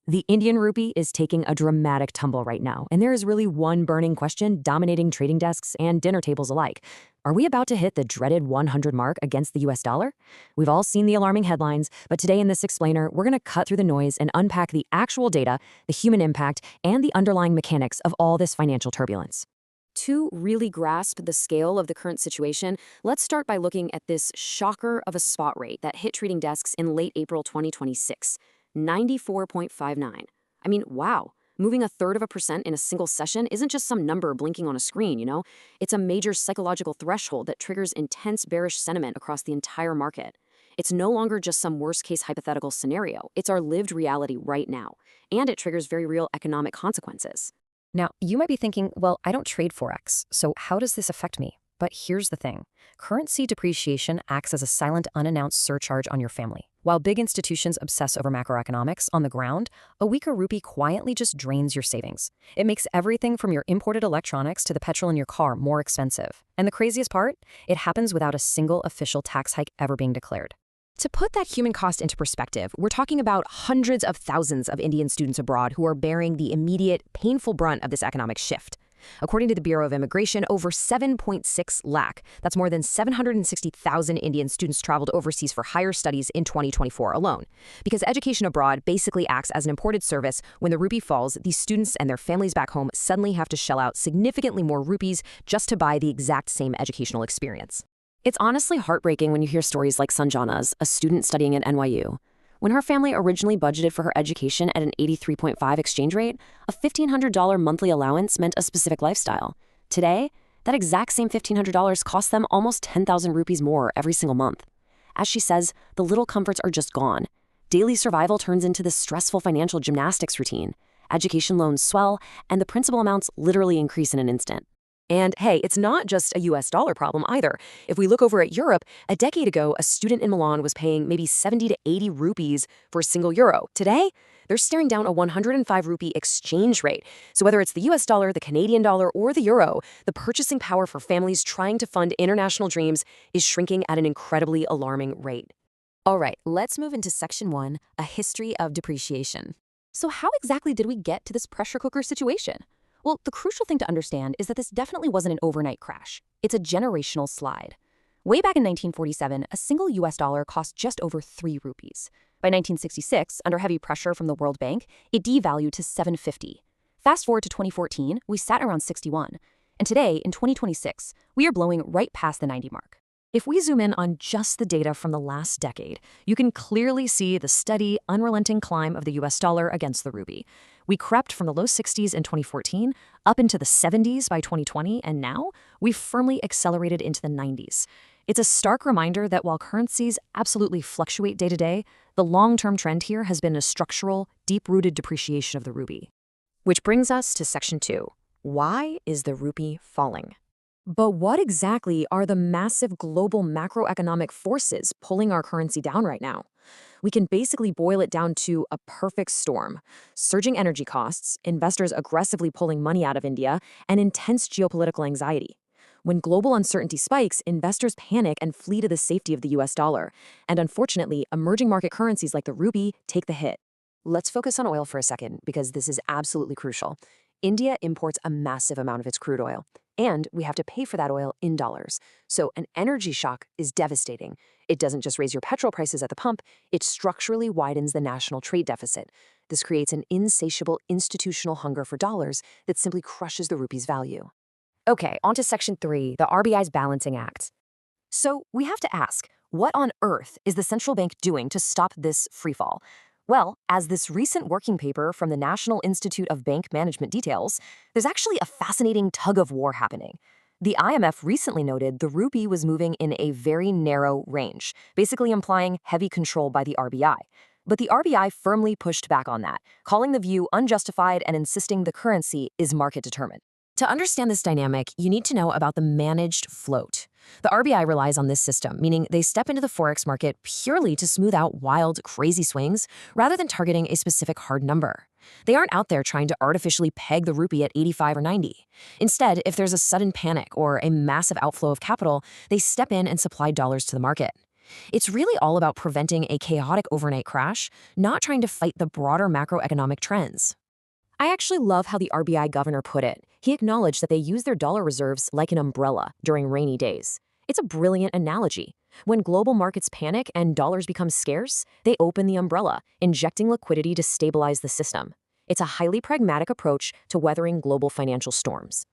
The Indian rupee is taking a dramatic tumble right now, and there is really one burning question dominating trading desks and dinner tables alike. Are we about to hit the dreaded 100 mark against the US dollar? We've all seen the alarming headlines, but today in this explainer, we're going to cut through the noise and unpack the actual data, the human impact, and the underlying mechanics of all this financial turbulence. To really grasp the scale of the current situation, let's start by looking at this shocker of a spot rate that hit trading desks in late April 2026. 94.59. I mean, wow. Moving 1/3% in a single session isn't just some number blinking on a screen. It's a major psychological threshold that triggers intense bearish sentiment across the entire market. It's no longer just some worst-case hypothetical scenario. It's our lived reality right now. And it triggers very real economic consequences. Now, you might be thinking, well, I don't trade Forex, so how does this affect me? But here's the thing. Currency depreciation acts as a silent, unannounced surcharge on your family. While big institutions obsess over macroeconomics, on the ground, a weaker rupee quietly just drains your savings. It makes everything from your imported electronics to the petrol in your car more expensive. And the craziest part? It happens without a single official tax hike ever being declared. To put that human cost into perspective, we're talking about hundreds of thousands of Indian students abroad who are bearing the immediate, painful brunt of this economic shift. According to the Bureau of Immigration, over 7.6 lakh, that's more than 760,000 Indian students traveled overseas for higher studies in 2024 alone. Because education abroad basically acts as an imported service, when the rupee falls, these students and their families back home suddenly have to shell out significantly more rupees just to buy the exact same educational experience. It's honestly heartbreaking when you hear stories like Sanjana's, a student studying at NYU. When her family originally budgeted for her education at an 83.5 exchange rate, a $1,500 monthly allowance meant a specific lifestyle. Today, that exact same $1,500 costs them almost 10,000 rupees more every single month. As she says, the little comforts are just gone. Daily survival turns into this stressful financial gymnastics routine. Education loans swell, and the principal amounts literally increase in an instant. And hey, it's not just a US dollar problem either. If we look over at Europe, a decade ago, a student in Milan was paying maybe 70 to 80 rupees for a single euro. Today, they're staring down a 105 rupee exchange rate. So whether it's the US dollar, the Canadian dollar, or the euro, the purchasing power for families trying to fund international dreams is shrinking at an incredibly alarming rate. All right, let's move into Section 1, a history of depreciation. So how exactly did we get to this pressure cooker situation? Well, the crucial thing to understand is that this definitely wasn't an overnight crash. It's a generational slide. Way back in 1947, a single US dollar cost just over 3 rupees. By 1966, under heavy pressure from the World Bank, it devalued to 750. Fast forward to 2014, we sat around 61. And today, in 2026, we are blowing right past the 90 mark. If we zoom in on just the data from the last decade, you can clearly see the steady, unrelenting climb of the US dollar against the rupee. We crept from the low 60s in 2014 up into the 70s by 2020, and now we've firmly accelerated into the 90s. It's a stark reminder that while currencies absolutely fluctuate day to day, the long-term trend here has been a structural, deep-rooted depreciation of the rupee. Which brings us to Section 2. Why is the rupee falling? But what exactly are the massive global macroeconomic forces pulling our currency down right now? We can basically boil it down to a perfect storm: surging energy costs, investors aggressively pulling money out of India, and intense geopolitical anxiety. When global uncertainty spikes, investors panic and flee to the safety of the US dollar. And unfortunately, emerging market currencies like the rupee take the hit. Let's focus on oil for a second, because this is absolutely crucial. India imports a massive amount of its crude oil, and we have to pay for that oil in dollars. So an energy shock is devastating. It doesn't just raise your petrol prices at the pump, it structurally widens the national trade deficit. This creates an insatiable institutional hunger for dollars that simply crushes the rupee's value. Okay, on to Section 3, the RBI's Balancing Act. So we have to ask, what on earth is the central bank doing to stop this freefall? Well, as this recent working paper from the National Institute of Bank Management details, there's actually a fascinating tug-of-war happening. The IMF recently noted the rupee was moving in a very narrow range, basically implying heavy control by the RBI. But the RBI firmly pushed back on that, calling the view unjustified and insisting the currency is market-determined. To understand this dynamic, you need to know about the managed float. The RBI relies on this system, meaning they step into the forex market purely to smooth out wild, crazy swings, rather than targeting a specific hard number. They aren't out there trying to artificially peg the rupee at 85 or 90. Instead, if there's a sudden panic or a massive outflow of capital, they step in and supply dollars to the market. It's really all about preventing a chaotic overnight crash, not trying to fight the broader macroeconomic trends. I actually love how the RBI governor put it. He acknowledged that they use their dollar reserves like an umbrella during rainy days. It's a brilliant analogy. When global markets panic and dollars become scarce, they open the umbrella, injecting liquidity to stabilize the system. It's a highly pragmatic approach to weathering global financial storms.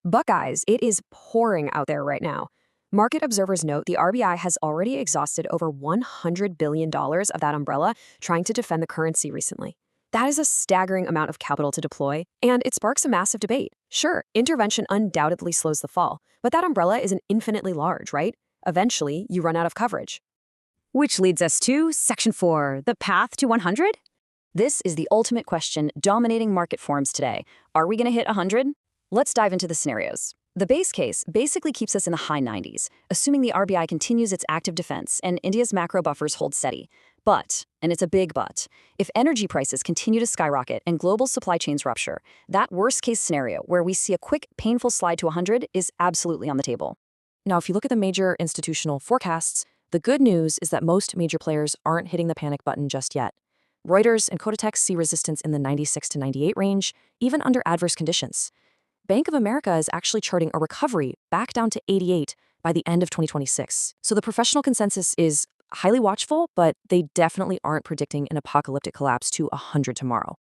Buckeyes, it is pouring out there right now. Market observers note the RBI has already exhausted over $100 billion of that umbrella trying to defend the currency recently. That is a staggering amount of capital to deploy, and it sparks a massive debate. Sure, intervention undoubtedly slows the fall, but that umbrella isn't infinitely large, right? Eventually, you run out of coverage. Which leads us to Section 4, the path to 100? This is the ultimate question dominating market forums today. Are we going to hit 100? Let's dive into the scenarios. The base case basically keeps us in the high 90s, assuming the RBI continues its active defense and India's macro buffers hold steady. But, and it's a big but, if energy prices continue to skyrocket and global supply chains rupture, that worst-case scenario where we see a quick, painful slide to 100 is absolutely on the table. Now, if you look at the major institutional forecasts, the good news is that most major players aren't hitting the panic button just yet. Reuters and Kodatex see resistance in the 96 to 98 range, even under adverse conditions. Bank of America is actually charting a recovery back down to 88 by the end of 2026. So the professional consensus is highly watchful, but they definitely aren't predicting an apocalyptic collapse to 100 tomorrow.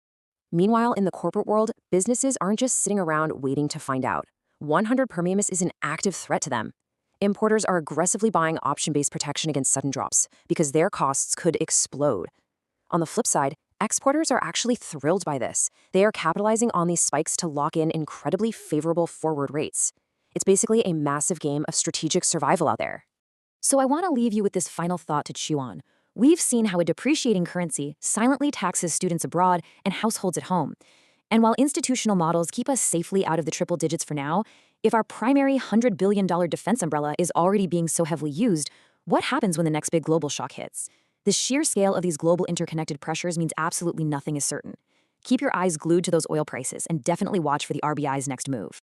Meanwhile, in the corporate world, businesses aren't just sitting around waiting to find out. 100 per Miamis is an active threat to them. Importers are aggressively buying option-based protection against sudden drops because their costs could explode. On the flip side, exporters are actually thrilled by this. They are capitalizing on these spikes to lock in incredibly favorable forward rates. It's basically a massive game of strategic survival out there. So I want to leave you with this final thought to chew on. We've seen how a depreciating currency silently taxes students abroad and households at home. And while institutional models keep us safely out of the triple digits for now, if our primary $100 billion defense umbrella is already being so heavily used, what happens when the next big global shock hits? The sheer scale of these global interconnected pressures means absolutely nothing is certain. Keep your eyes glued to those oil prices and definitely watch for the RBI's next move.